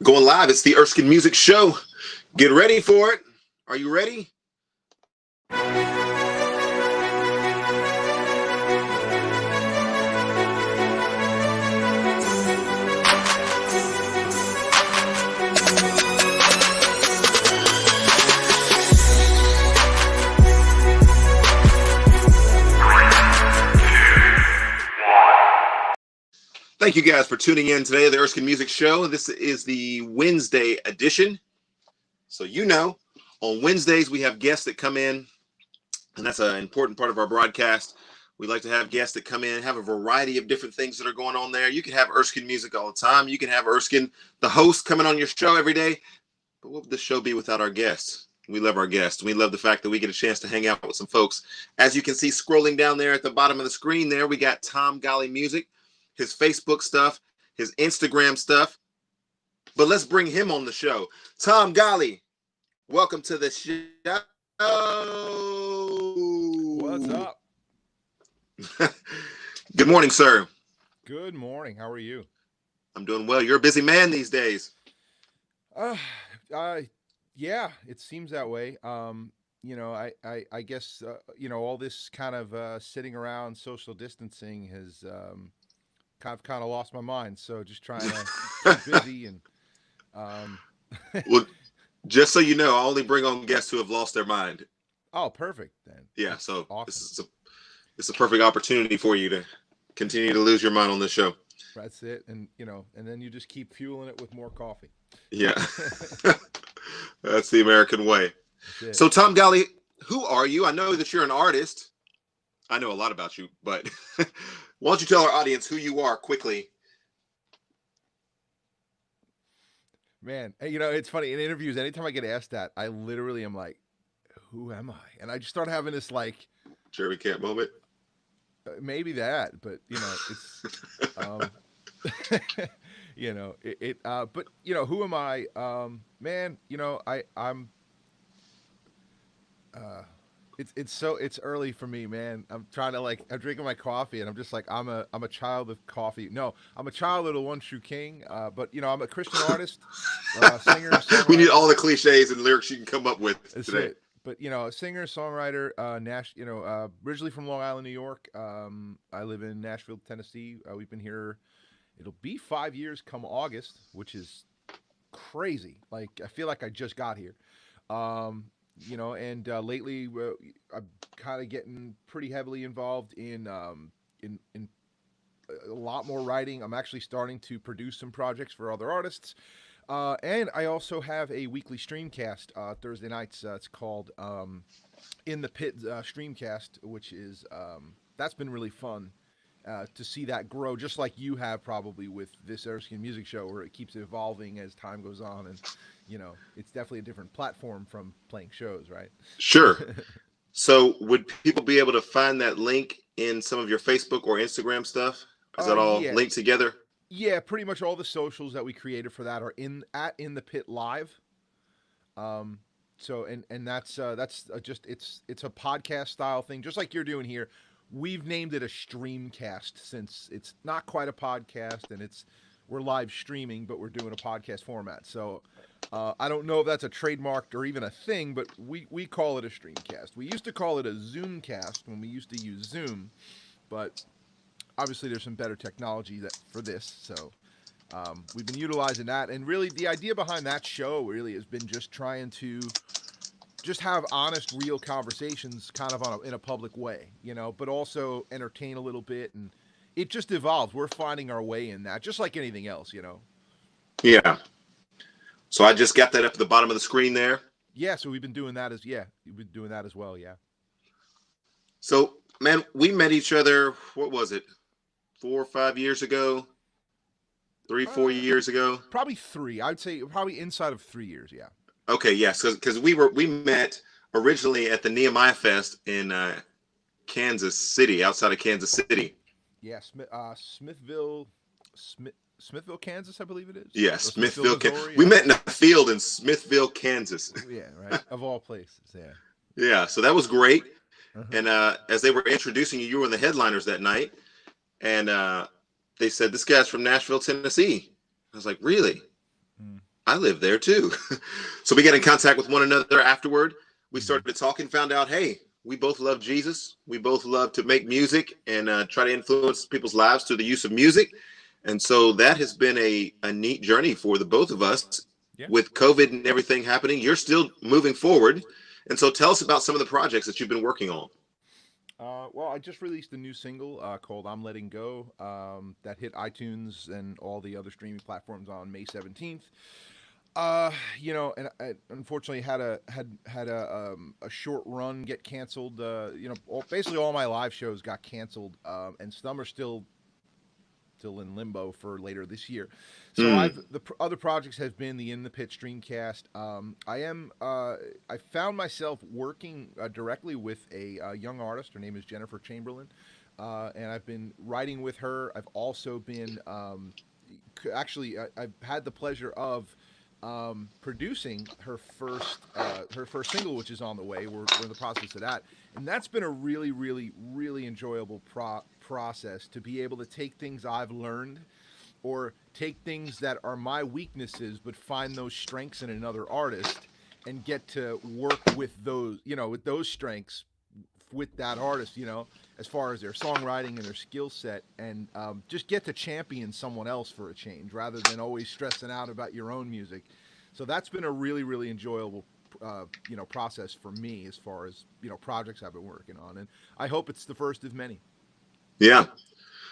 Going live. It's the Erskin Music Show. Get ready for it. Are you ready? Thank you guys for tuning in today to the Erskin Music Show. This is the Wednesday edition. So on Wednesdays we have guests that come in, and that's an important part of our broadcast. We like to have guests that come in, have a variety of different things that are going on there. You can have Erskin music all the time. You can have Erskin, the host, coming on your show every day. But what would this show be without our guests? We love our guests. We love the fact that we get a chance to hang out with some folks. As you can see scrolling down there at the bottom of the screen there, we got Tom Golly Music, his Facebook stuff, his Instagram stuff. But let's bring him on the show. Tom Golly, welcome to the show. What's up? Good morning, sir. Good morning. How are you? I'm doing well. You're a busy man these days. Yeah, it seems that way. I guess, all this kind of sitting around social distancing has kind of lost my mind. So just trying to keep busy and well, just so you know, I only bring on guests who have lost their mind. Oh, perfect then. Yeah, so awesome. This is a perfect opportunity for you to continue to lose your mind on this show. That's it. And and then you just keep fueling it with more coffee. Yeah. That's the American way. So Tom Golly, who are you? I know that you're an artist. I know a lot about you, but why don't you tell our audience who you are quickly? Man, it's funny in interviews, anytime I get asked that, I literally am like, who am I? And I just start having this like Jeremy Camp moment. Maybe that, but it's but who am I? Man, I'm it's early for me, man. I'm trying to I'm drinking my coffee and I'm just like, I'm a child of coffee. No, I'm a child of the one true king. But I'm a Christian artist, singer, songwriter. We need all the cliches and lyrics you can come up with today. It. But a singer, songwriter, originally from Long Island, New York. I live in Nashville, Tennessee. We've been here. It'll be 5 years come August, which is crazy. Like I feel like I just got here. Lately I'm kind of getting pretty heavily involved in a lot more writing. I'm actually starting to produce some projects for other artists. And I also have a weekly streamcast Thursday nights. It's called In the Pit Streamcast, which is that's been really fun to see that grow, just like you have probably with this Erskin Music Show, where it keeps evolving as time goes on. And, it's definitely a different platform from playing shows, right? Sure. So would people be able to find that link in some of your Facebook or Instagram stuff? Is that all linked together? Yeah, pretty much all the socials that we created for that are in the Pit Live. So that's just it's a podcast style thing, just like you're doing here. We've named it a streamcast since it's not quite a podcast and we're live streaming, but we're doing a podcast format. So I don't know if that's a trademarked or even a thing, but we call it a streamcast. We used to call it a Zoomcast when we used to use Zoom, but obviously there's some better technology for this. So we've been utilizing that. And really the idea behind that show really has been just trying to just have honest, real conversations kind of in a public way, but also entertain a little bit. And it just evolves. We're finding our way in that, just like anything else, Yeah. So I just got that up at the bottom of the screen there. Yeah. So we've been doing that as well. Yeah. So, man, we met each other, what was it? 4 or 5 years ago? 3, 4 years ago? Probably 3. I'd say probably inside of 3 years. Yeah. Okay. Yes. Because we met originally at the Nehemiah Fest in Kansas City, outside of Kansas City. Yeah. Smithville, Kansas, I believe it is. Yeah. Smithville, Kansas. We met in a field in Smithville, Kansas. Yeah. Right. Of all places. Yeah. Yeah. So that was great. And as they were introducing you, you were in the headliners that night. And they said, this guy's from Nashville, Tennessee. I was like, really? I live there too. So we got in contact with one another afterward. We Mm-hmm. started talking, found out, hey, we both love Jesus. We both love to make music and try to influence people's lives through the use of music. And so that has been a neat journey for the both of us. Yeah. With COVID and everything happening, you're still moving forward. And so tell us about some of the projects that you've been working on. Well, I just released a new single called "I'm Letting Go" that hit iTunes and all the other streaming platforms on May 17th. You know, and I unfortunately had a short run get canceled. You know, basically all my live shows got canceled, and some are still in limbo for later this year. So Mm. other projects have been the In the Pit Streamcast. I found myself working directly with a young artist. Her name is Jennifer Chamberlain, and I've been writing with her. I've also been I've had the pleasure of producing her first single, which is on the way. We're in the process of that, and that's been a really, really, really enjoyable process to be able to take things I've learned or take things that are my weaknesses, but find those strengths in another artist and get to work with those, you know, with those strengths with that artist, you know, as far as their songwriting and their skill set, and just get to champion someone else for a change rather than always stressing out about your own music. So that's been a really, really enjoyable, you know, process for me as far as, you know, projects I've been working on, and I hope it's the first of many. Yeah.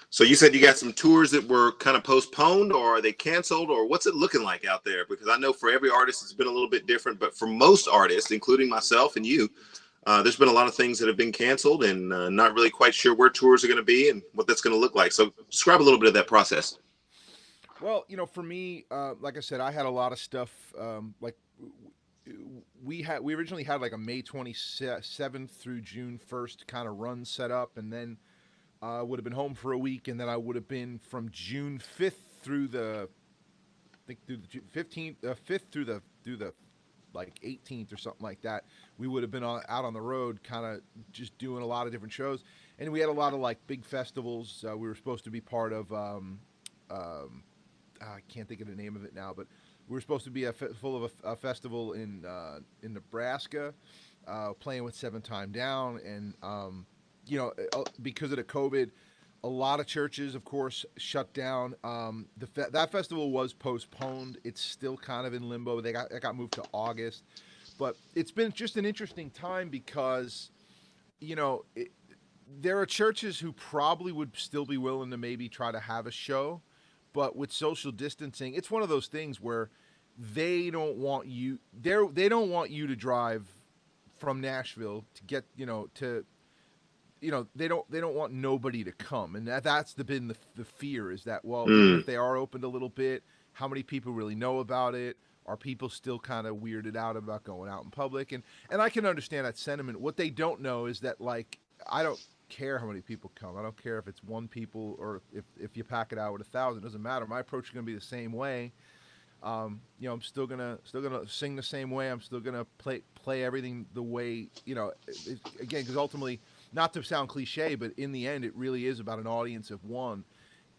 So you said you got some tours that were kind of postponed, or are they canceled, or what's it looking like out there? Because I know for every artist it's been a little bit different, but for most artists, including myself and you, there's been a lot of things that have been canceled, and not really quite sure where tours are going to be and what that's going to look like. So describe a little bit of that process. Well, you know, for me, like I said, I had a lot of stuff. Like we originally had like a May 27th through June 1st kind of run set up, and then I would have been home for a week, and then I would have been from June 5th through the I think through the 15th, 5th through the like 18th or something like that. We would have been out on the road, kind of just doing a lot of different shows, and we had a lot of like big festivals. We were supposed to be part of. I can't think of the name of it now, but we were supposed to be full of a festival in Nebraska, playing with Seven Time Down, and you know, because of the COVID, a lot of churches, of course, shut down. That festival was postponed. It's still kind of in limbo. It got moved to August, but it's been just an interesting time because, you know, there are churches who probably would still be willing to maybe try to have a show, but with social distancing, it's one of those things where they don't want you to drive from Nashville to get, you know, to, you know, they don't want nobody to come, and that's been the fear is that, well, even Mm. if they are opened a little bit, how many people really know about it? Are people still kind of weirded out about going out in public? And I can understand that sentiment. What they don't know is that, like, I don't care how many people come. I don't care if it's one people or if you pack it out with 1,000. It doesn't matter. My approach is going to be the same way. You know, I'm still gonna sing the same way. I'm still gonna play everything the way, you know. Again, because ultimately, not to sound cliche, but in the end, it really is about an audience of one.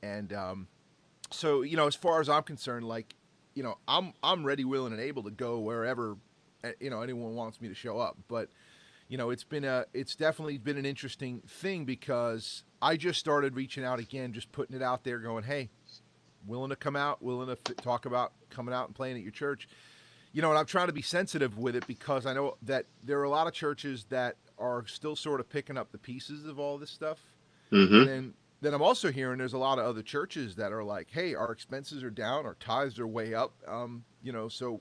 And so, you know, as far as I'm concerned, like, you know, I'm ready, willing, and able to go wherever, you know, anyone wants me to show up. But you know, it's definitely been an interesting thing because I just started reaching out again, just putting it out there, going, hey, willing to come out, willing to talk about coming out and playing at your church. You know, and I'm trying to be sensitive with it because I know that there are a lot of churches that are still sort of picking up the pieces of all this stuff. And Mm-hmm. then I'm also hearing there's a lot of other churches that are like, hey, our expenses are down, our tithes are way up. You know, so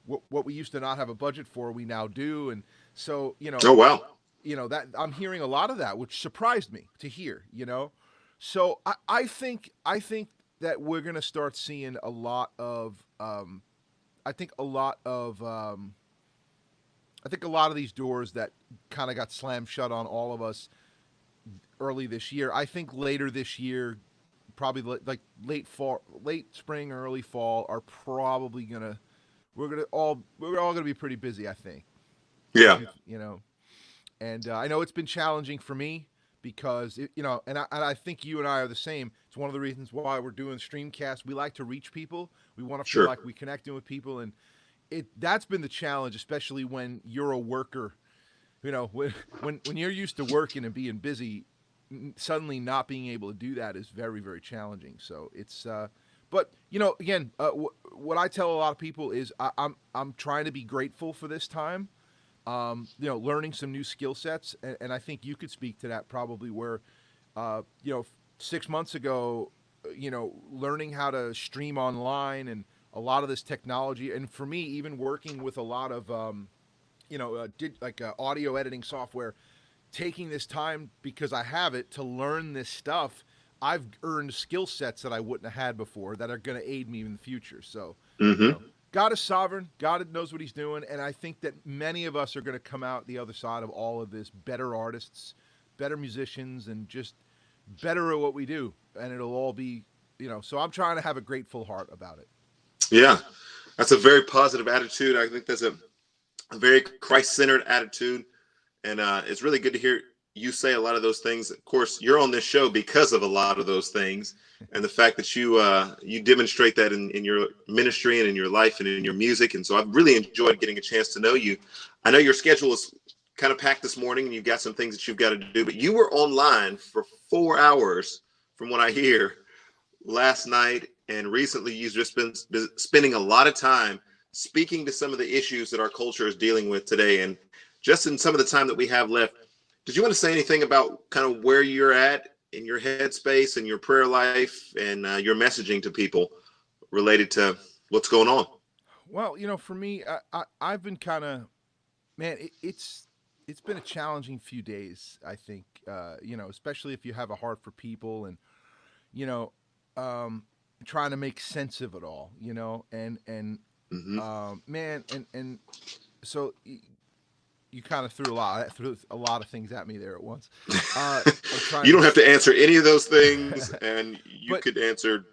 what we used to not have a budget for, we now do. And so, Oh wow. you know that I'm hearing a lot of that, which surprised me to hear, you know. So I think that we're gonna start seeing a lot of I think a lot of I think a lot of these doors that kind of got slammed shut on all of us early this year. I think later this year, probably like late fall, late spring, early fall, are probably gonna we're all gonna be pretty busy. I think. Yeah. You know, and I know it's been challenging for me because and I think you and I are the same. It's one of the reasons why we're doing Streamcast. We like to reach people. We want to feel Sure. like we connecting with people, and that's been the challenge, especially when you're a worker. When you're used to working and being busy, suddenly not being able to do that is very, very challenging. So it's but again, what I tell a lot of people is I'm trying to be grateful for this time. Learning some new skill sets, and I think you could speak to that probably. Where, 6 months ago, learning how to stream online and a lot of this technology, and for me, even working with a lot of, audio editing software, taking this time because I have it to learn this stuff. I've earned skill sets that I wouldn't have had before that are going to aid me in the future. So, God is sovereign. God knows what he's doing. And I think that many of us are going to come out the other side of all of this better artists, better musicians, and just better at what we do. And it'll all be, so I'm trying to have a grateful heart about it. Yeah, that's a very positive attitude. I think that's a very Christ-centered attitude. And it's really good to hear you say a lot of those things. Of course, you're on this show because of a lot of those things, and the fact that you demonstrate that in your ministry and in your life and in your music. And so I've really enjoyed getting a chance to know you. I know your schedule is kind of packed this morning, and you've got some things that you've got to do, but you were online for 4 hours, from what I hear, last night, and recently you've just been spending a lot of time speaking to some of the issues that our culture is dealing with today. And just in some of the time that we have left, did you want to say anything about kind of where you're at in your headspace and your prayer life and your messaging to people related to what's going on? Well, for me, I've been kind of, man, it's been a challenging few days, I think, especially if you have a heart for people and, trying to make sense of it all, and man, and so you kind of threw a lot of things at me there at once. You don't have to answer any of those things, and you could answer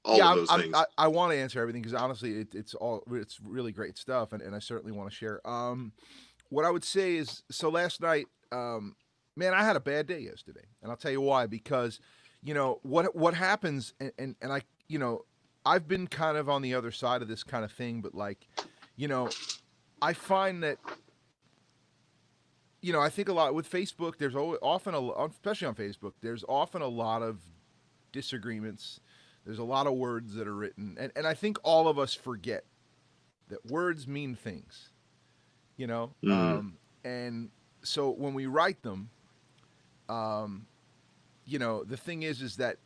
all of those things. I want to answer everything because honestly, it's really great stuff, and I certainly want to share. What I would say is, so last night, man, I had a bad day yesterday, and I'll tell you why. Because what happens, and I I've been kind of on the other side of this kind of thing, but I find that. I think a lot with Facebook, there's often especially on Facebook, there's often a lot of disagreements. There's a lot of words that are written. And I think all of us forget that words mean things, and so when we write them, the thing is that,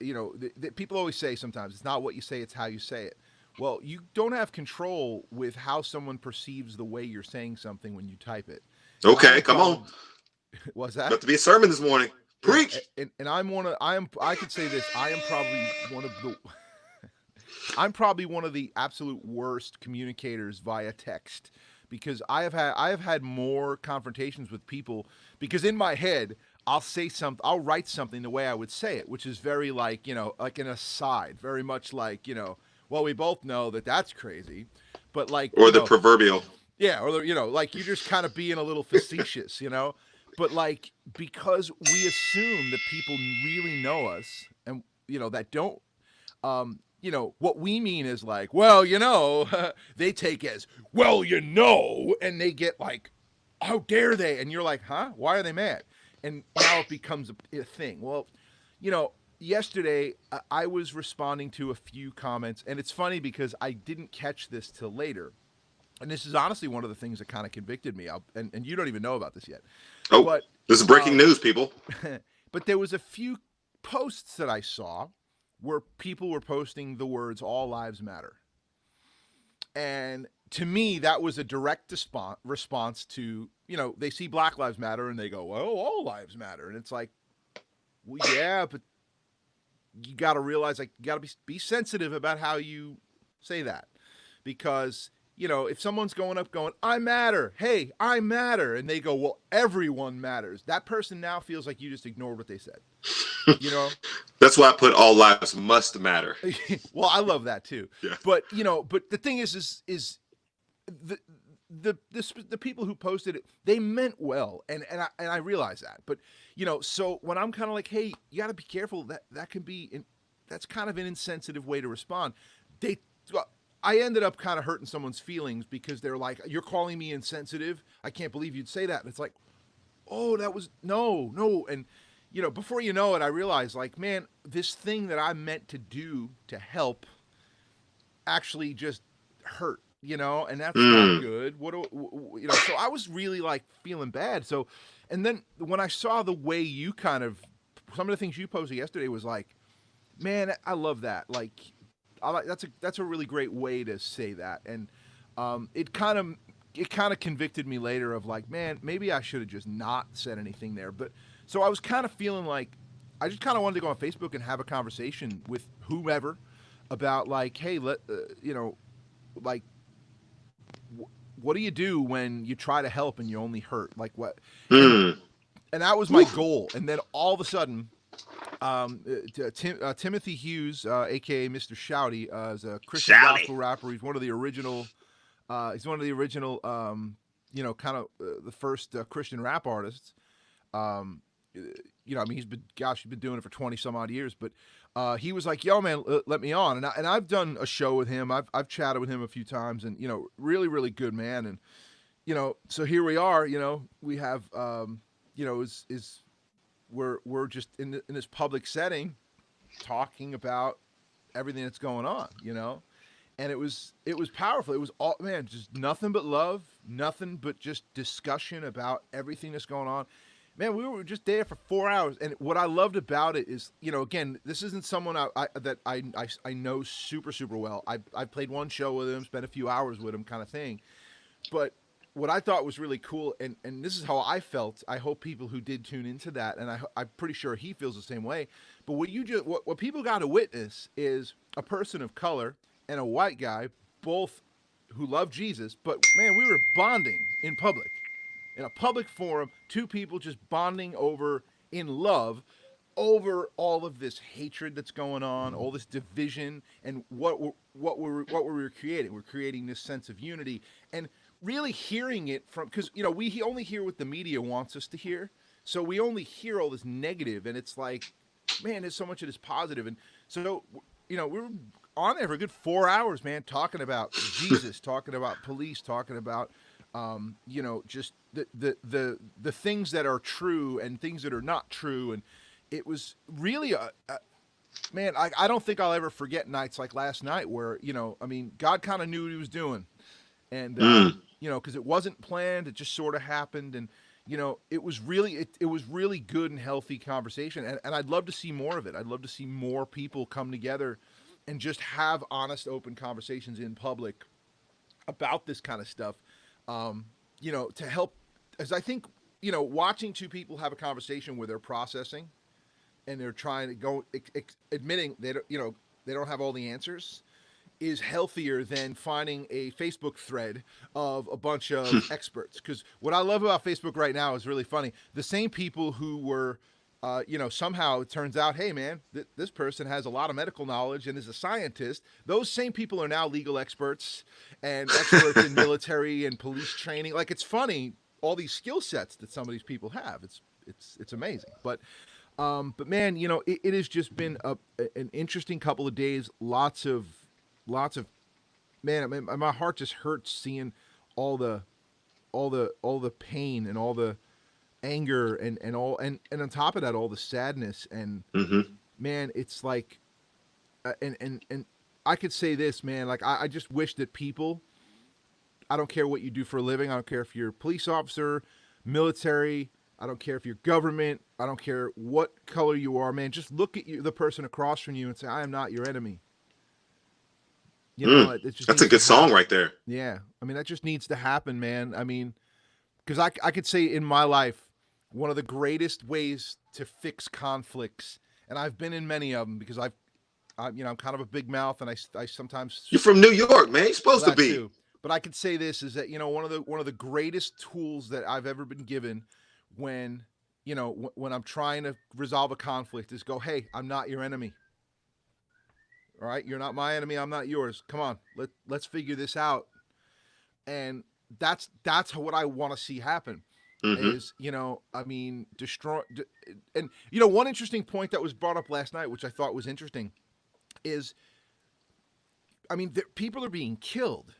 people always say sometimes it's not what you say, it's how you say it. Well, you don't have control with how someone perceives the way you're saying something when you type it. Okay, come on. What's that? About to be a sermon this morning. Preach. And I could say this. I'm probably one of the absolute worst communicators via text, because I have had more confrontations with people because in my head I'll write something the way I would say it, which is very like an aside, very much like well, we both know that that's crazy, but or the proverbial. Yeah, or like you're just kind of being a little facetious, but because we assume that people really know us, and that don't, what we mean is like, well, they take as well, and they get like, how dare they? And you're like, huh? Why are they mad? And now it becomes a thing. Well, yesterday I was responding to a few comments, and it's funny because I didn't catch this till later. And this is honestly one of the things that kind of convicted me. And you don't even know about this yet. Oh, but, this is breaking news, people. But there was a few posts that I saw where people were posting the words "All Lives Matter." And to me, that was a direct response to, they see Black Lives Matter and they go, well, all lives matter. And it's like, well, yeah, but you got to realize, like, you got to be sensitive about how you say that. Because if someone's going, I matter, hey, I matter, and they go, well, everyone matters, that person now feels like you just ignored what they said. That's why I put all lives must matter. Well, I love that too. Yeah. But but the thing is the people who posted it, they meant well, and I realize that. But so when I'm kind of like, hey, you got to be careful, that can be that's kind of an insensitive way to respond. They well, I ended up kind of hurting someone's feelings because they're like, you're calling me insensitive. I can't believe you'd say that. And it's like, oh, that was no. And before you know it, I realized, like, man, this thing that I meant to do to help actually just hurt, and that's not Mm. good. So I was really like feeling bad. So, and then when I saw the way you kind of, some of the things you posted yesterday was like, man, I love that. Like, I like that's a really great way to say that. And it kind of convicted me later of like, man, maybe I should have just not said anything there. But so I was kind of feeling like I just kind of wanted to go on Facebook and have a conversation with whomever about like, hey, like, what do you do when you try to help and you only hurt? Like what? And Mm. and that was my goal. And then all of a sudden, Timothy Hughes, aka Mr. Shouty, is a Christian Shouty. gospel rapper. He's one of the original. Kind of the first Christian rap artists. Um, I mean, he's been doing it for 20 some odd years, but he was like, yo, man, let me on. And I've done a show with him. I've chatted with him a few times, and, really, really good man. And, so here we are, we have, we're just in this public setting talking about everything that's going on, and it was powerful. It was all, man, just nothing but love, nothing but just discussion about everything that's going on. Man, we were just there for 4 hours, and what I loved about it is, again, this isn't someone I know super super well. I played one show with him, spent a few hours with him, kind of thing. But what I thought was really cool, and this is how I felt. I hope people who did tune into that, and I'm pretty sure he feels the same way. But what people got to witness is a person of color and a white guy, both who love Jesus. But man, we were bonding in a public forum, two people just bonding over in love over all of this hatred that's going on, all this division, and what we're creating. We're creating this sense of unity, and really hearing it from, because we only hear what the media wants us to hear, so we only hear all this negative, and it's like, man, there's so much of this positive. And so we were on there for a good 4 hours, man, talking about Jesus, talking about police, talking about just the things that are true and things that are not true. And it was really man, I don't think I'll ever forget nights like last night where, I mean, God kind of knew what he was doing. And, Mm. because it wasn't planned, it just sort of happened. And, it was really good and healthy conversation. And I'd love to see more of it. I'd love to see more people come together and just have honest, open conversations in public about this kind of stuff, to help, as I think, watching two people have a conversation where they're processing and they're trying to go, admitting they don't have all the answers, is healthier than finding a Facebook thread of a bunch of experts. Because what I love about Facebook right now is really funny. The same people who were, somehow it turns out, hey, man, this person has a lot of medical knowledge and is a scientist. Those same people are now legal experts and experts in military and police training. Like, it's funny, all these skill sets that some of these people have. It's amazing. But man, it has just been an interesting couple of days. Lots of man, I mean, my heart just hurts seeing all the pain and all the anger and on top of that, all the sadness. And Hmm. man, it's like, and I could say this, man, like I just wish that people, I don't care what you do for a living, I don't care if you're a police officer, military, I don't care if you're government, I don't care what color you are, man, just look at the person across from you and say, I am not your enemy. Mm. It just That's a needs to good song happen. right there. Yeah, I mean, that just needs to happen, man. I mean, because I could say in my life, one of the greatest ways to fix conflicts, and I've been in many of them because I'm kind of a big mouth, and I sometimes, You're from New York, man. You're well, supposed to that be. too. But I could say this is that one of the greatest tools that I've ever been given when when I'm trying to resolve a conflict is go, hey, I'm not your enemy. All right, you're not my enemy, I'm not yours. Come on, let's figure this out. And that's what I want to see happen. Mm-hmm. Is, I mean, and one interesting point that was brought up last night, which I thought was interesting, is, I mean, people are being killed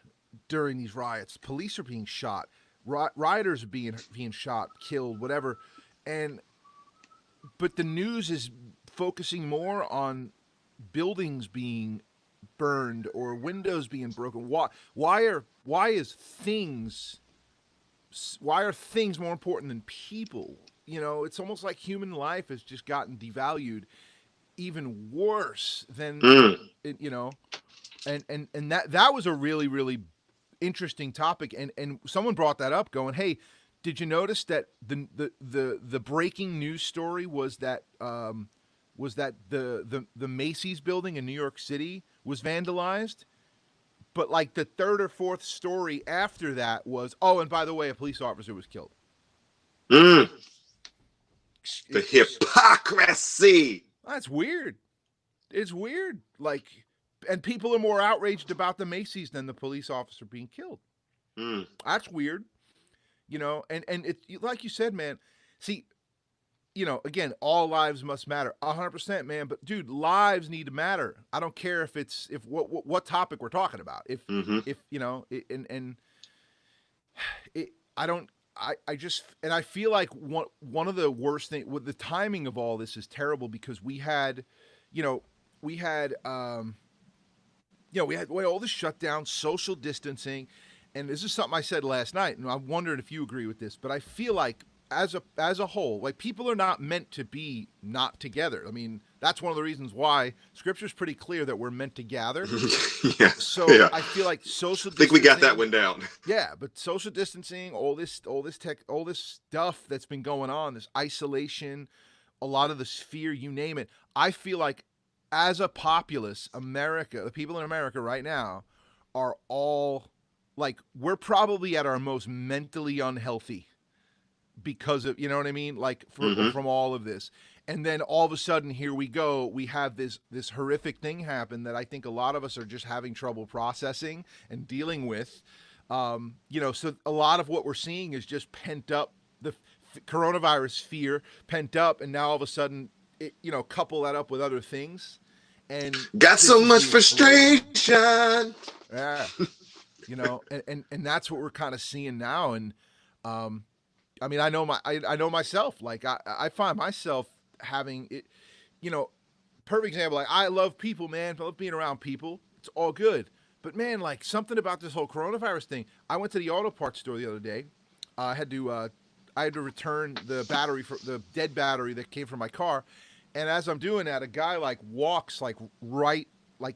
during these riots. Police are being shot. Rioters are being shot, killed, whatever, but the news is focusing more on buildings being burned or windows being broken. Why are things more important than people? It's almost like human life has just gotten devalued even worse than Mm. and that was a really, really interesting topic, and someone brought that up, going, hey, did you notice that the breaking news story was that the Macy's building in New York City was vandalized, but like the third or fourth story after that was, oh, and by the way, a police officer was killed. Mm. The hypocrisy. That's weird. It's weird. Like, and people are more outraged about the Macy's than the police officer being killed. Mm. That's weird. And it, like you said, man, see, again, all lives must matter, 100%, man. But dude, lives need to matter. I don't care if what topic we're talking about. If I feel like one of the worst things with the timing of all this is terrible, because we had all this shutdown, social distancing, and this is something I said last night, and I'm wondering if you agree with this, but I feel like as a whole, like, people are not meant to be not together. I mean, that's one of the reasons why Scripture's pretty clear that we're meant to gather. Yeah. So yeah. I feel like social I think we got that one down. Yeah, but social distancing, all this stuff that's been going on, this isolation, a lot of this fear, you name it. I feel like as a populace, America, the people in America right now are all, like, we're probably at our most mentally unhealthy because of, you know what I mean? Like, from all of this. And then all of a sudden, here we go. We have this horrific thing happen that I think a lot of us are just having trouble processing and dealing with. So a lot of what we're seeing is just pent up, the coronavirus fear pent up, and now all of a sudden, couple that up with other things, and got so much frustration. Yeah, and that's what we're kind of seeing now. And I mean, I know myself. Like, I find myself having it. Perfect example. Like, I love people, man. I love being around people. It's all good. But man, like, something about this whole coronavirus thing. I went to the auto parts store the other day. I had to return the battery for the dead battery that came from my car. And as I'm doing that, a guy like walks like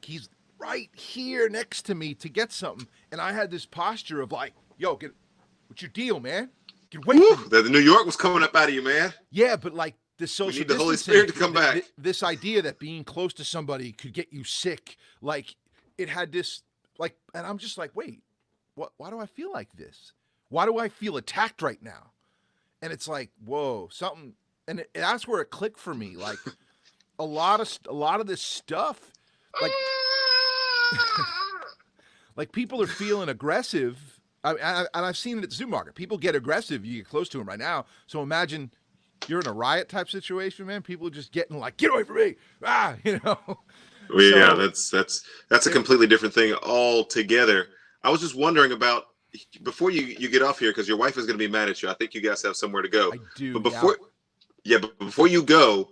he's right here next to me to get something. And I had this posture of like, yo, what's your deal, man? Get away from me. The New York was coming up out of you, man. Yeah, but like the social we need the Holy Spirit to come back. This idea that being close to somebody could get you sick, like, it had this, like, and I'm just like, wait, why do I feel like this? Why do I feel attacked right now? And it's like, whoa, something. And that's where it clicked for me. Like, a lot of this stuff, like, like, people are feeling aggressive. And I've seen it at the supermarket. People get aggressive. You get close to them right now. So imagine you're in a riot type situation, man. People are just getting like, get away from me. Well, yeah, that's a completely different thing altogether. I was just wondering about, before you get off here, because your wife is going to be mad at you. I think you guys have somewhere to go. I do. But before you go,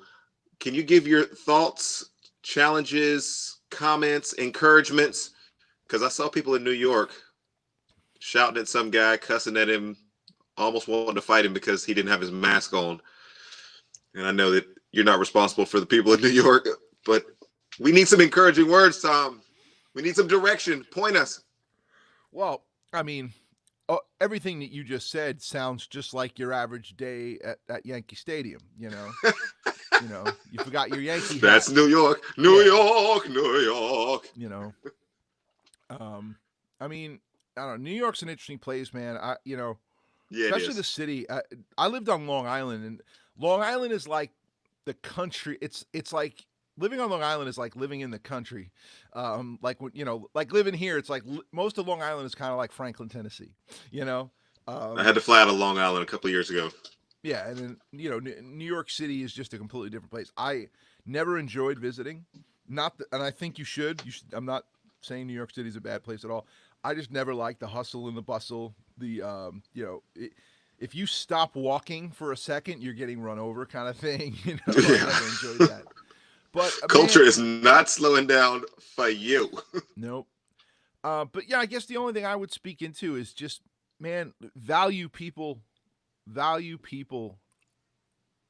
can you give your thoughts, challenges, comments, encouragements? Because I saw people in New York shouting at some guy, cussing at him, almost wanting to fight him because he didn't have his mask on. And I know that you're not responsible for the people in New York, but we need some encouraging words, Tom. We need some direction. Point us. Well, I mean, everything that you just said sounds just like your average day at Yankee Stadium. You forgot your Yankee hat. That's New York, New York. I mean, I don't know. New York's an interesting place, man. Yeah, especially the city. I lived on Long Island, and Long Island is like the country. It's like living on Long Island is like living in the country. Like like living here, it's like most of Long Island is kind of like Franklin, Tennessee. You know, I had to fly out of Long Island a couple of years ago. yeah, and then New York City is just a completely different place. I never enjoyed visiting, and I think you should. You should. I'm not saying New York City is a bad place at all. I just never liked the hustle and the bustle. If you stop walking for a second, you're getting run over, kind of thing. I never enjoyed that. But Culture is not slowing down for you. Nope. But yeah, I guess the only thing I would speak into is just, man, value people.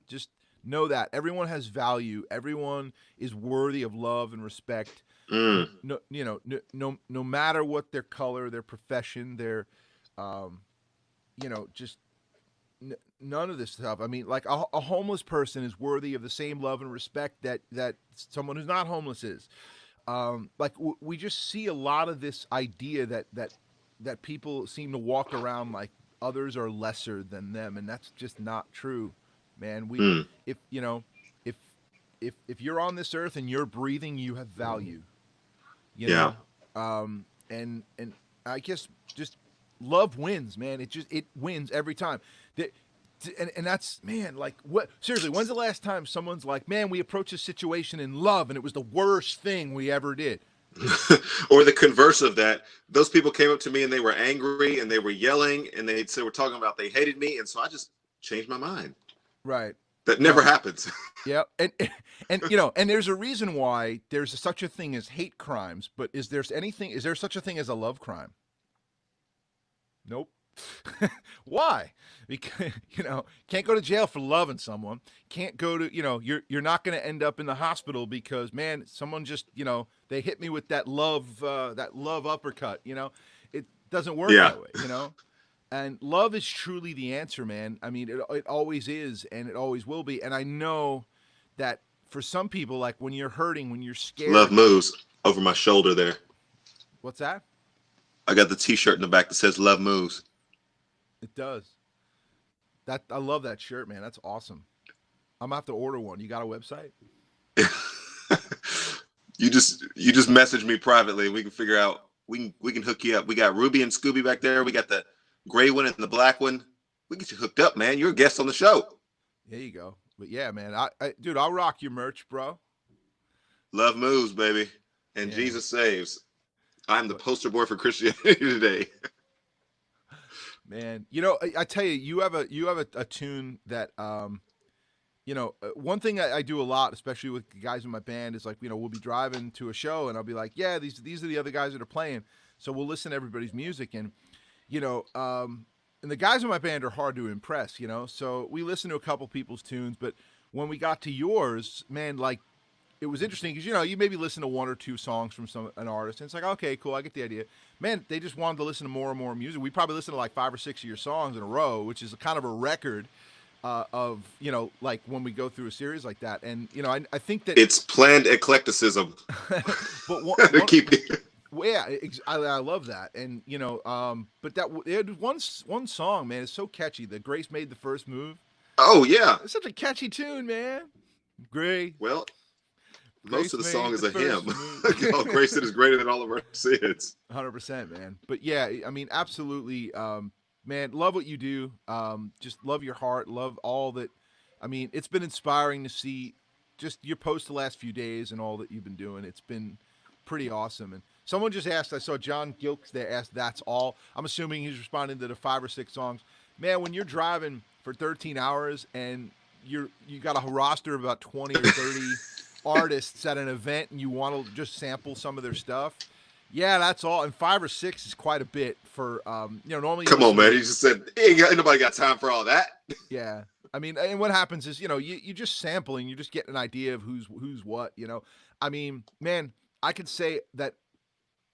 Just know that everyone has value. Everyone is worthy of love and respect. No, no matter what their color, their profession, their, just none of this stuff. I mean, like a homeless person is worthy of the same love and respect that someone who's not homeless is. We just see a lot of this idea that people seem to walk around like others are lesser than them, and that's just not true, man. If you're on this earth and you're breathing, you have value. Yeah. And I guess just love wins, man. It wins every time. And that's, man, like, what, seriously, when's the last time someone's like, man, we approached a situation in love and it was the worst thing we ever did? Or the converse of that, those people came up to me and they were angry and they were yelling and they were talking about they hated me, and so I just changed my mind. Right. That never happens. Yeah, and and there's a reason why there's such a thing as hate crimes, but is there such a thing as a love crime? Nope. Why? Because can't go to jail for loving someone. Can't go to you're not going to end up in the hospital because, man, someone just they hit me with that love uppercut. It doesn't work that way. And love is truly the answer, man. I mean, it always is, and it always will be. And I know that for some people, like when you're hurting, when you're scared, love moves over my shoulder there. What's that? I got the T-shirt in the back that says "Love Moves." It does. I love that shirt, man. That's awesome. I'm gonna have to order one. You got a website? You just message me privately and we can figure out, we can hook you up. We got Ruby and Scooby back there. We got the gray one and the black one. We get you hooked up, man. You're a guest on the show. There you go. But yeah, man, dude, I'll rock your merch, bro. Love moves, baby. And Jesus saves. I'm the poster boy for Christianity today. Man, I tell you, you have a tune that, one thing I do a lot, especially with the guys in my band, is like, we'll be driving to a show and I'll be like, yeah, these are the other guys that are playing. So we'll listen to everybody's music and, and the guys in my band are hard to impress, so we listen to a couple people's tunes, but when we got to yours, man, like, it was interesting because, you maybe listen to one or two songs from an artist, and it's like, okay, cool, I get the idea. Man, they just wanted to listen to more and more music. We probably listened to like 5 or 6 of your songs in a row, which is kind of a record of, like when we go through a series like that. And, I think that it's planned eclecticism. But keep it. Well, yeah, I love that. And, but it one song, man, is so catchy. The Grace Made the First Move. Oh, yeah. It's such a catchy tune, man. Grace. Well, most of the song is a hymn. Grace is greater than all of our sins. 100%, man. But yeah, I mean, absolutely, man, love what you do. Just love your heart. Love all that. I mean, it's been inspiring to see just your posts the last few days and all that you've been doing. It's been pretty awesome. And someone just asked, I saw John Gilks there asked, that's all. I'm assuming he's responding to the 5 or 6 songs. Man, when you're driving for 13 hours and you got a roster of about 20 or 30 artists at an event and you want to just sample some of their stuff, yeah, that's all. And 5 or 6 is quite a bit for normally. Come on, man. You just said ain't nobody got time for all that. Yeah, I mean, and what happens is you just sampling, you just get an idea of who's what. I mean, man, I could say that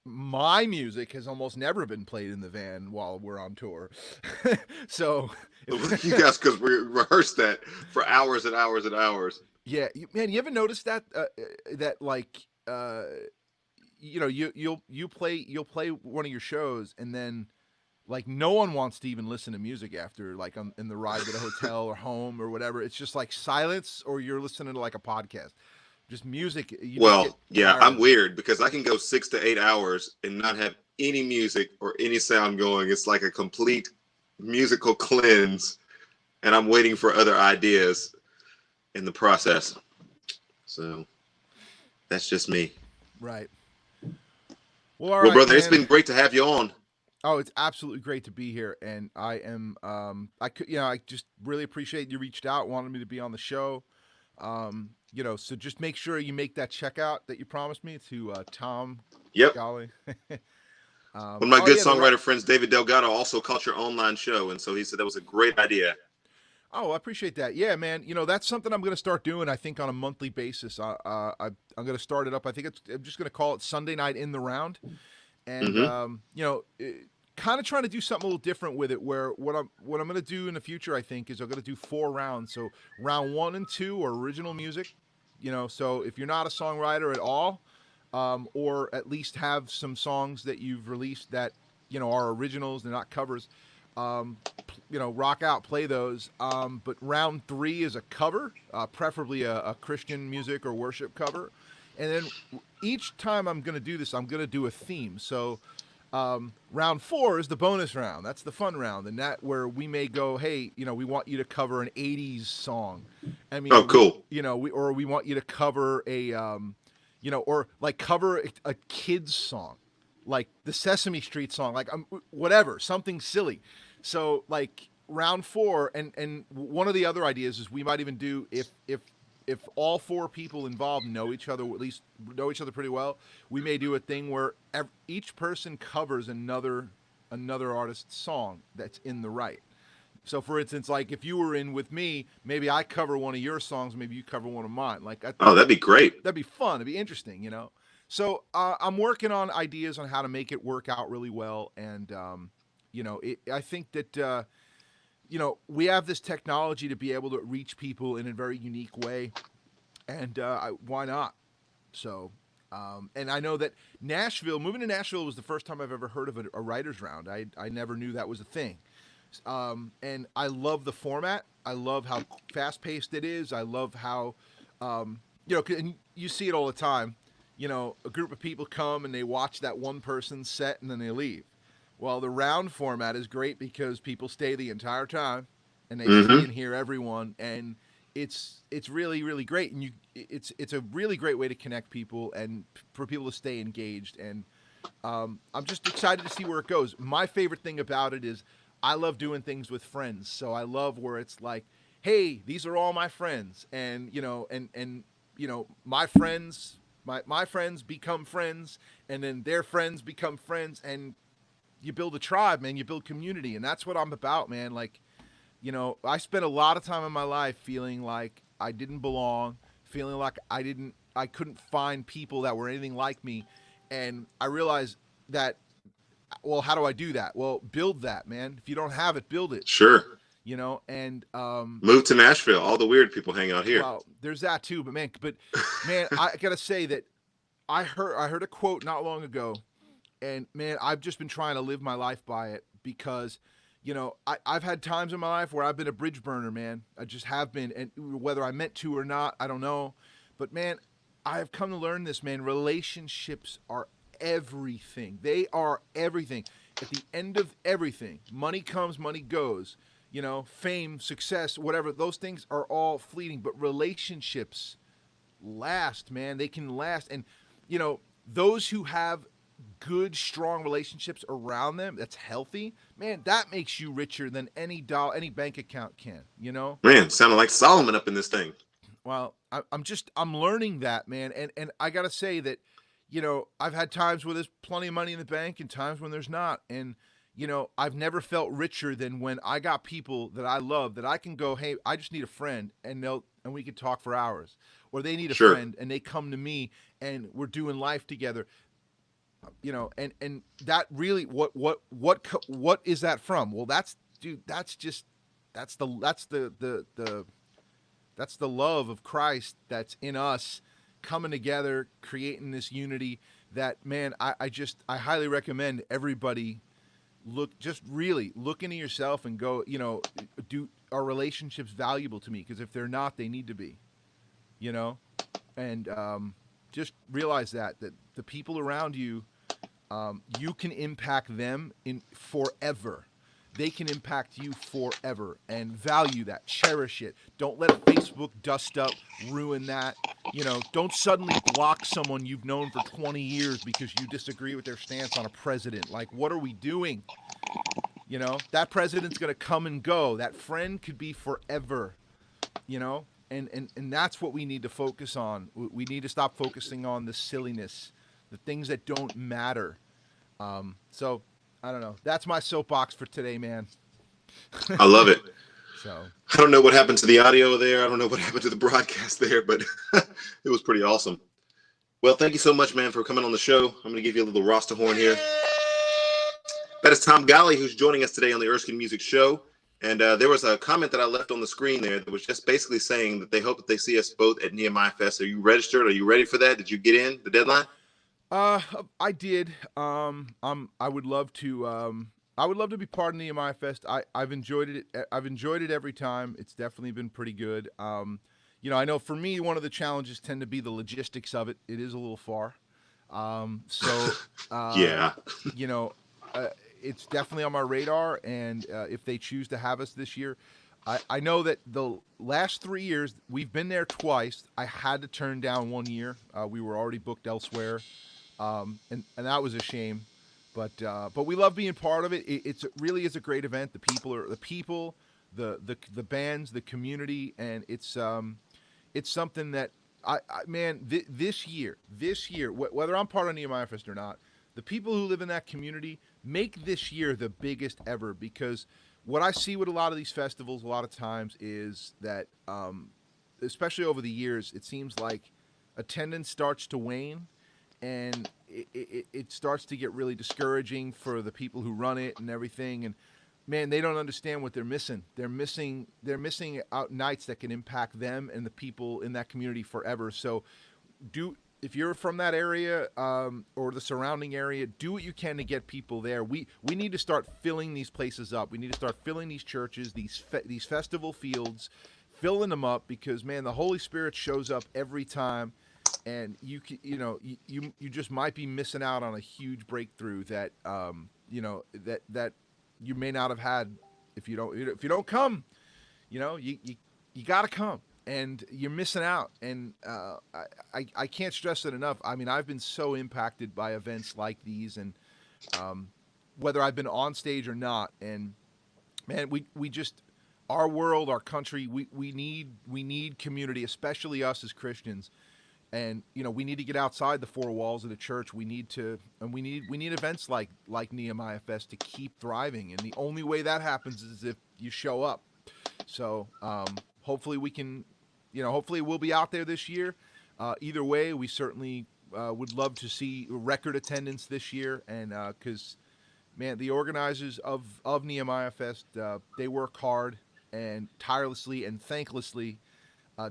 my music has almost never been played in the van while we're on tour. So you guys, because we rehearsed that for hours and hours and hours. Yeah, man, you ever notice that that like you'll play one of your shows and then like no one wants to even listen to music after, like in the ride to the hotel or home or whatever. It's just like silence, or you're listening to like a podcast. Just music, you just get Well, yeah, tired I'm of it. weird because I can go 6 to 8 hours and not have any music or any sound going. It's like a complete musical cleanse, and I'm waiting for other ideas in the process. So that's just me. Right. Well, all Well, right, brother, it's man. been great to have you on. Oh, it's absolutely great to be here, and I am. I could, I just really appreciate you reached out, wanted me to be on the show. So just make sure you make that checkout that you promised me to Tom Yep. Golly. One of my Oh good yeah, songwriter friends, David Delgado, also caught your online show, and so he said that was a great idea. Oh, I appreciate that. Yeah, man. That's something I'm going to start doing. I think on a monthly basis. I'm going to start it up. I'm just going to call it Sunday Night in the Round, and Mm-hmm. kind of trying to do something a little different with it. Where what I'm going to do in the future, I think, is I'm going to do 4 rounds. So round 1 and 2 are original music. So if you're not a songwriter at all, or at least have some songs that you've released that are originals, they're not covers. Rock out, play those. But round 3 is a cover, preferably a Christian music or worship cover. And then each time I'm going to do this, I'm going to do a theme. So round 4 is the bonus round. That's the fun round, and that where we may go, hey, we want you to cover an '80s song. I Oh, mean, cool. we want you to cover or like cover a kid's song, like the Sesame Street song, like whatever, something silly. So like round 4, and one of the other ideas is we might even do if all 4 people involved know each other, or at least know each other pretty well, we may do a thing where each person covers another artist's song that's in the right. So, for instance, like if you were in with me, maybe I cover one of your songs, maybe you cover one of mine. Like I Oh, think that'd be great. that'd be fun. It'd be interesting. So I'm working on ideas on how to make it work out really well, and I think that we have this technology to be able to reach people in a very unique way, and why not? So, and I know that moving to Nashville was the first time I've ever heard of a writers' round. I never knew that was a thing. And I love the format. I love how fast paced it is. I love how, and you see it all the time. A group of people come and they watch that one person's set and then they leave. Well, the round format is great because people stay the entire time and they see Mm-hmm. and hear everyone, and it's really really great, and it's a really great way to connect people and for people to stay engaged, and I'm just excited to see where it goes. My favorite thing about it is I love doing things with friends, so I love where it's like, hey, these are all my friends, and my friends. My friends become friends, and then their friends become friends, and you build a tribe, man. You build community, and that's what I'm about, man. Like, I spent a lot of time in my life feeling like I didn't belong, feeling like I couldn't find people that were anything like me, and I realized that. Well, how do I do that? Well, build that, man. If you don't have it, build it. Sure. And Move to Nashville. All the weird people hang out here. well, there's that too. But man, I gotta say that I heard a quote not long ago, and man, I've just been trying to live my life by it because I've had times in my life where I've been a bridge burner, man. I just have been, and whether I meant to or not, I don't know. But man, I have come to learn this, man. Relationships are everything. They are everything. At the end of everything, money comes, money goes. Fame, success, whatever, those things are all fleeting, but relationships last, man. They can last. And, those who have good, strong relationships around them that's healthy, man, that makes you richer than any bank account can. Man, sounding like Solomon up in this thing. Well, I'm learning that, man, and I gotta say that, I've had times where there's plenty of money in the bank and times when there's not, and I've never felt richer than when I got people that I love that I can go, hey, I just need a friend, and we can talk for hours, or they need a Sure. friend and they come to me and we're doing life together. And that really, what is that from? Well, that's, dude, that's just that's the love of Christ that's in us, coming together, creating this unity. That, man, I highly recommend everybody really look into yourself and go, do are relationships valuable to me? Because if they're not, they need to be. You know. and just realize that the people around you, you can impact them in forever. They can impact you forever, and value that, cherish it. Don't let a Facebook dust up ruin that. Don't suddenly block someone you've known for 20 years because you disagree with their stance on a president. Like, what are we doing? That president's going to come and go. That friend could be forever. And that's what we need to focus on. We need to stop focusing on the silliness, the things that don't matter. So I don't know. That's my soapbox for today, man. I love it. So I don't know what happened to the audio there. I don't know what happened to the broadcast there, but it was pretty awesome. Well, thank you so much, man, for coming on the show. I'm going to give you a little roster horn here. That is Tom Golly, who's joining us today on the Erskin Music Show. And there was a comment that I left on the screen there that was just basically saying that they hope that they see us both at Nehemiah Fest. Are you registered? Are you ready for that? Did you get in the deadline? I did. I would love to. I would love to be part of Nehemiah Fest. I've enjoyed it. I've enjoyed it every time. It's definitely been pretty good. I know for me, one of the challenges tend to be the logistics of it. It is a little far. Yeah. It's definitely on my radar. And if they choose to have us this year, I know that the last 3 years we've been there twice. I had to turn down 1 year. We were already booked elsewhere, and that was a shame. But we love being part of it. It really is a great event. The people, the bands, the community, and it's something that this year, whether I'm part of Nehemiah Fest or not, the people who live in that community make this year the biggest ever, because what I see with a lot of these festivals a lot of times is that, especially over the years, it seems like attendance starts to wane, and it starts to get really discouraging for the people who run it and everything. And man, they don't understand what they're missing. They're missing out nights that can impact them and the people in that community forever. So if you're from that area or the surrounding area, do what you can to get people there. We need to start filling these places up. We need to start filling these churches, these festival fields, filling them up, because man, the Holy Spirit shows up every time, and you just might be missing out on a huge breakthrough that that you may not have had if you don't come. You got to come. And you're missing out. And I can't stress it enough. I mean, I've been so impacted by events like these, and whether I've been on stage or not. And man, we just, our world, our country, we need community, especially us as Christians. And we need to get outside the four walls of the church. We need events like Nehemiah Fest to keep thriving. And the only way that happens is if you show up. So hopefully we can. Hopefully we'll be out there this year. Either way, we certainly would love to see record attendance this year. And because, man, the organizers of Nehemiah Fest, they work hard and tirelessly and thanklessly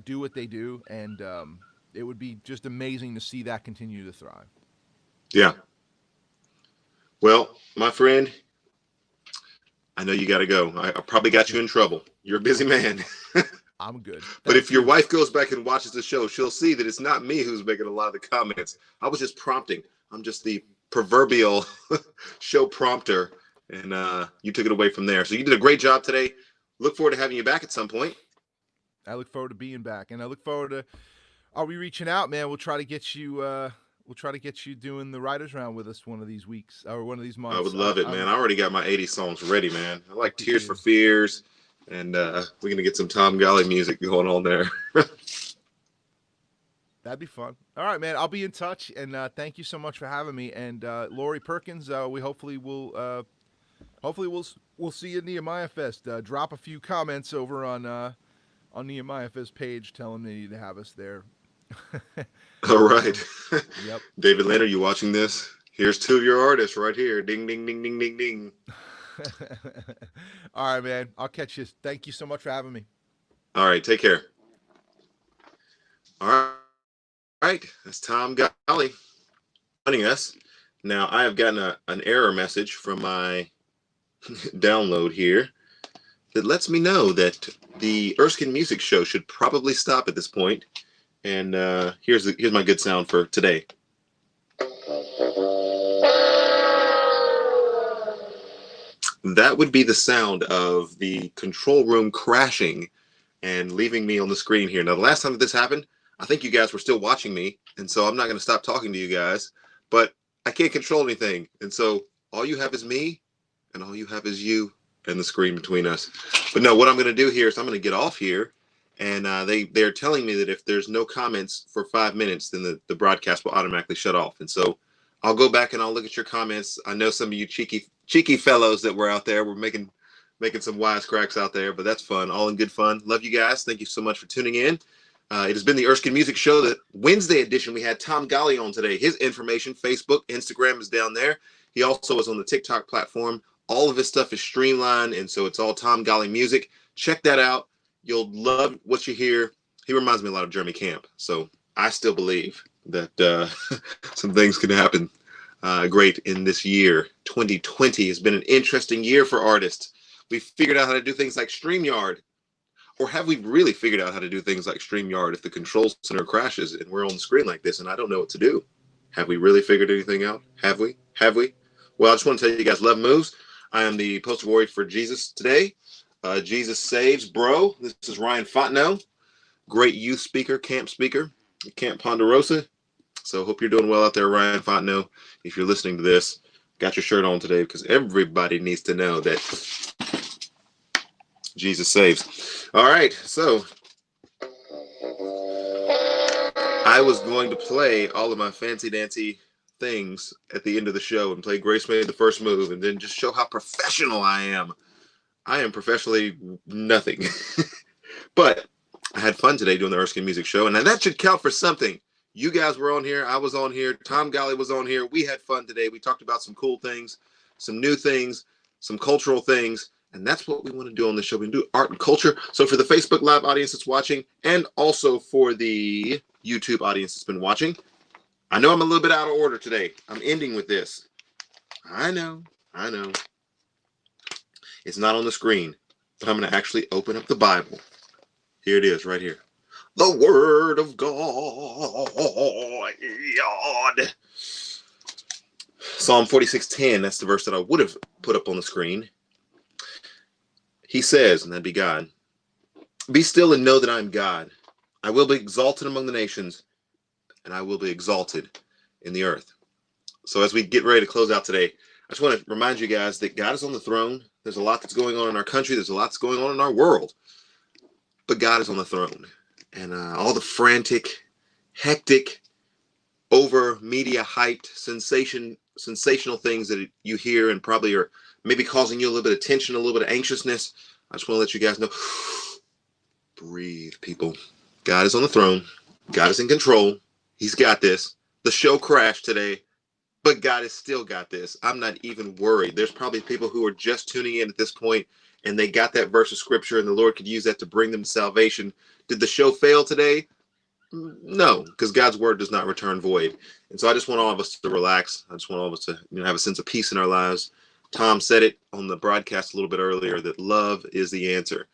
do what they do. And it would be just amazing to see that continue to thrive. Yeah. Well, my friend, I know you got to go. I probably got you in trouble. You're a busy man. I'm good. But if your wife goes back and watches the show, she'll see that it's not me who's making a lot of the comments. I was just prompting. I'm just the proverbial show prompter, and you took it away from there. So you did a great job today. Look forward to having you back at some point. I look forward to being back, and I look forward to. Are we reaching out, man? We'll try to get you. We'll try to get you doing the writers round with us one of these weeks or one of these months. I would love it, man. I already got my 80 songs ready, man. I like Tears for Fears. And we're going to get some Tom Golly music going on there. That'd be fun. All right, man. I'll be in touch. And thank you so much for having me. And Lori Perkins, we hopefully we'll see you at Nehemiah Fest. Drop a few comments over on Nehemiah Fest page telling me to have us there. All right. Yep. David Leonard, you watching this? Here's two of your artists right here. Ding, ding, ding, ding, ding, ding. All right, man. I'll catch you. Thank you so much for having me. All right. Take care. All right. That's Tom Golly joining us. Now, I have gotten an error message from my download here that lets me know that the Erskin Music Show should probably stop at this point. And here's my good sound for today. That would be the sound of the control room crashing and leaving me on the screen here. Now, the last time that this happened, I think you guys were still watching me, and so I'm not going to stop talking to you guys, but I can't control anything. And so all you have is me, and all you have is you and the screen between us. But no, what I'm going to do here is I'm going to get off here, and they're telling me that if there's no comments for 5 minutes, then the broadcast will automatically shut off. And so I'll go back and I'll look at your comments. I know some of you cheeky fellows that were out there were making some wisecracks out there, but that's fun. All in good fun. Love you guys. Thank you so much for tuning in. It has been the Erskin Music Show, the Wednesday edition. We had Tom Golly on today. His information, Facebook, Instagram is down there. He also is on the TikTok platform. All of his stuff is streamlined, and so it's all Tom Golly Music. Check that out. You'll love what you hear. He reminds me a lot of Jeremy Camp, so I still believe that some things can happen great in this year. 2020 has been an interesting year for artists. We figured out how to do things like StreamYard. Or have we really figured out how to do things like StreamYard if the control center crashes and we're on the screen like this and I don't know what to do? Have we really figured anything out? Have we? Well, I just want to tell you guys, love moves. I am the poster warrior for Jesus today. Jesus Saves, bro. This is Ryan Fontenot, great youth speaker, camp speaker, Camp Ponderosa. So hope you're doing well out there, Ryan Fontenot. If you're listening to this, got your shirt on today because everybody needs to know that Jesus saves. All right, so I was going to play all of my fancy dancy things at the end of the show and play Grace Made the First Move and then just show how professional I am. I am professionally nothing. But I had fun today doing the Erskin Music Show, and that should count for something. You guys were on here. I was on here. Tom Golly was on here. We had fun today. We talked about some cool things, some new things, some cultural things. And that's what we want to do on the show. We do art and culture. So for the Facebook Live audience that's watching, and also for the YouTube audience that's been watching, I know I'm a little bit out of order today. I'm ending with this. I know. It's not on the screen, but I'm going to actually open up the Bible. Here it is, right here. The Word of God. Psalm 46:10, that's the verse that I would have put up on the screen. He says, and that'd be God, be still and know that I am God. I will be exalted among the nations, and I will be exalted in the earth. So as we get ready to close out today, I just want to remind you guys that God is on the throne. There's a lot that's going on in our country. There's a lot that's going on in our world. But God is on the throne. And all the frantic, hectic, over media hyped, sensational things that you hear and probably are maybe causing you a little bit of tension, a little bit of anxiousness. I just want to let you guys know, breathe, people. God is on the throne. God is in control. He's got this. The show crashed today, but God has still got this. I'm not even worried. There's probably people who are just tuning in at this point and they got that verse of scripture and the Lord could use that to bring them salvation. Did the show fail today? No, because God's word does not return void. And so I just want all of us to relax. I just want all of us to have a sense of peace in our lives. Tom said it on the broadcast a little bit earlier that love is the answer.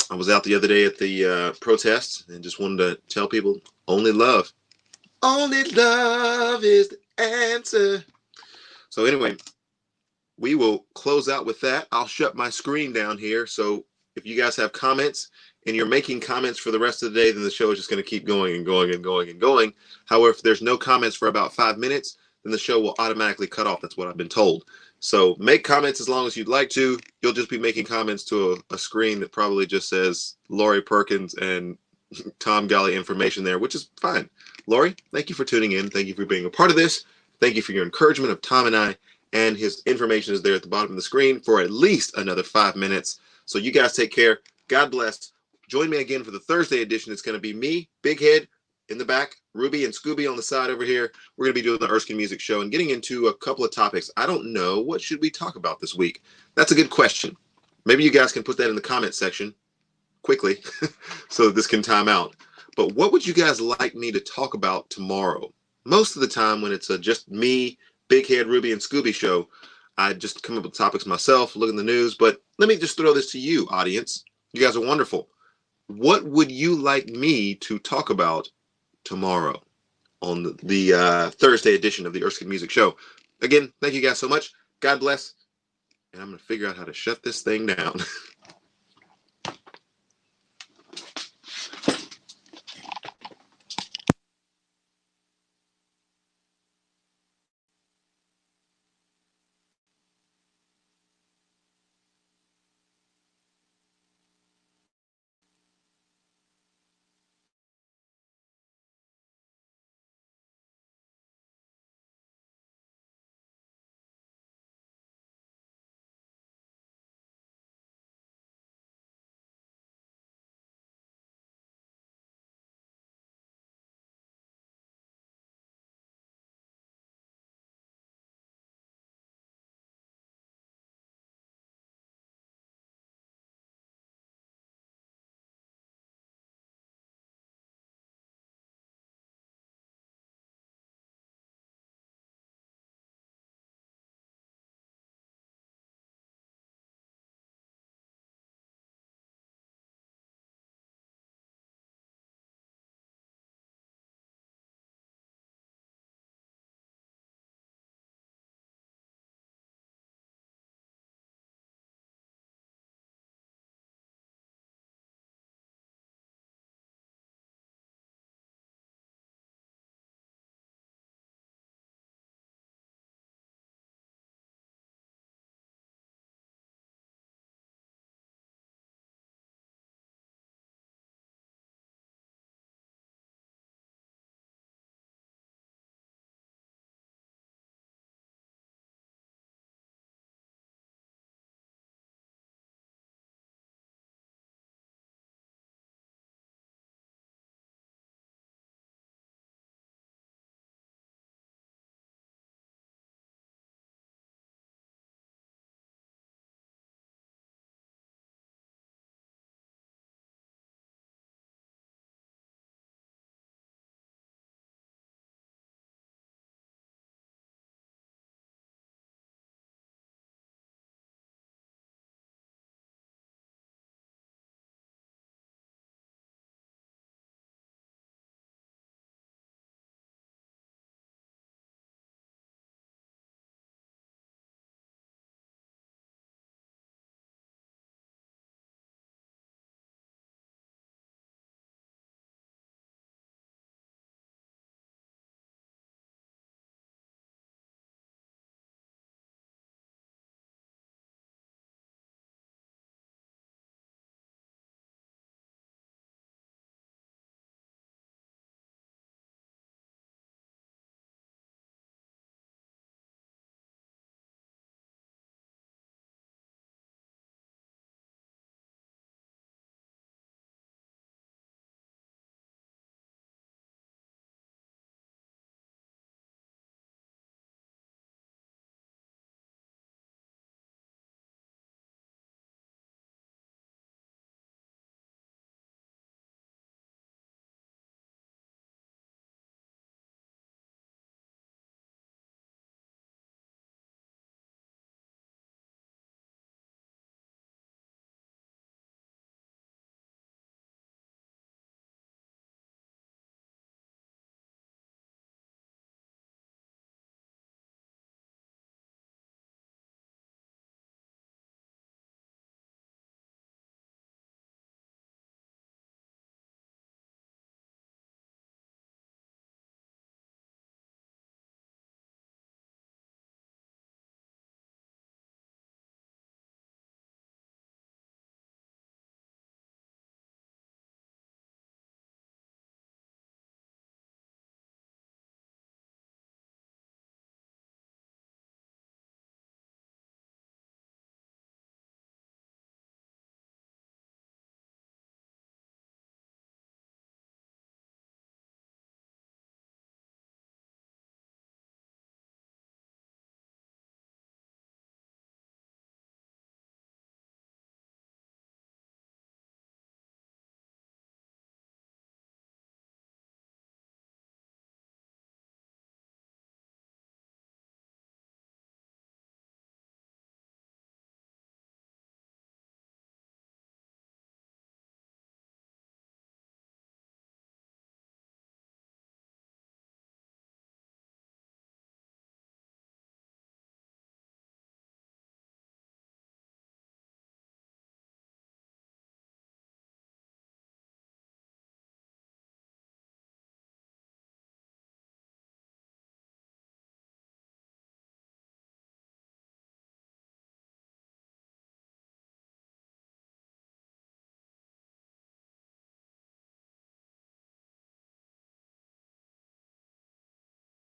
I was out the other day at the protest and just wanted to tell people only love. Only love is the answer. So anyway, we will close out with that. I'll shut my screen down here. So if you guys have comments and you're making comments for the rest of the day, then the show is just going to keep going and going and going and going. However, if there's no comments for about 5 minutes, then the show will automatically cut off. That's what I've been told. So make comments as long as you'd like to. You'll just be making comments to a screen that probably just says Lori Perkins and Tom Golly information there, which is fine. Lori, thank you for tuning in. Thank you for being a part of this. Thank you for your encouragement of Tom and I. And his information is there at the bottom of the screen for at least another 5 minutes. So you guys take care. God bless. Join me again for the Thursday edition. It's going to be me, Big Head, in the back, Ruby and Scooby on the side over here. We're going to be doing the Erskin Music Show and getting into a couple of topics. I don't know. What should we talk about this week? That's a good question. Maybe you guys can put that in the comment section quickly so that this can time out. But what would you guys like me to talk about tomorrow? Most of the time when it's just me, Big Head, Ruby, and Scooby show, I just come up with topics myself, look in the news. But let me just throw this to you, audience. You guys are wonderful. what would you like me to talk about tomorrow on the Thursday edition of the Erskin Music Show? Again, thank you guys so much. God bless. And I'm going to figure out how to shut this thing down.